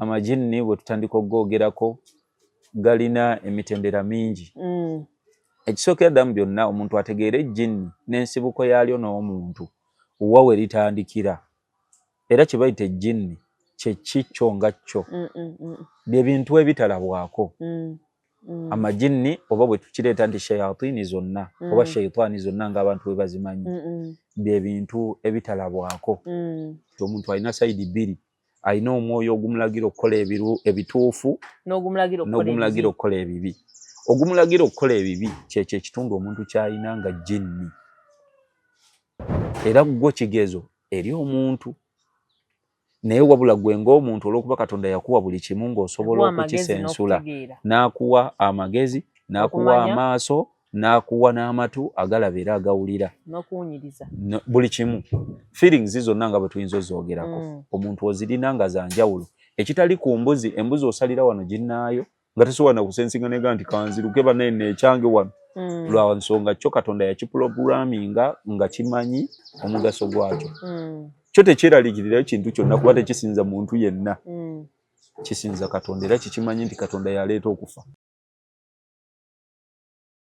amajinni bwe tutandika okwogerako galina emitendera mingi. Ekisookera ddala byonna omuntu ategeera ejjinni n'ensibuko yaalyo n'omuntu wa we litandikira. Era kye bayita ejjinni kye kikyo nga kyo. Bye bintu ebitalabwako. Amajinni oba bwe tukireeta nti shayatini zonna oba shayitaani zonna ng'abantu bwe bazimanyi. Bye bintu ebitalabwako. Omuntu alina sayidi bbiri. Alina omwoyo ogumulagira okukola ebituufu n'ogumulagira okukola ebibi. Ogumulagira okukola ebibi kyekyo ekitundu omuntu ky'alina nga jjinni. Era gwo kigezo eri omuntu. Naye wabula gwe ng'omuntu olw'okuba Katonda yakuwa buli kimu ng'osobola okukisensula. N'akuwa amagezi, n'akuwa amaaso, n'akuwa n'amatu agalaba era agawulira. N'okuwunyiriza. Buli kimu. Feelings zonna nga bwe tuyinza ozoogerako. Omuntu ozirina nga za njawulo. Ekitali ku mbuzi, embuzi osalira wano ginnaayo nga tesobola na kusensinganega nti kanziruke banene ekyange wano. Lwa nsonga kyo Katonda yakiprogramminga nga kimanyi omugaso gwakyo. Kyo tekyeraliikirira ekintu kyonna kuba tekisinza muntu yenna. Kisinza Katonda era kikimanyi nti Katonda yaleeta okufa.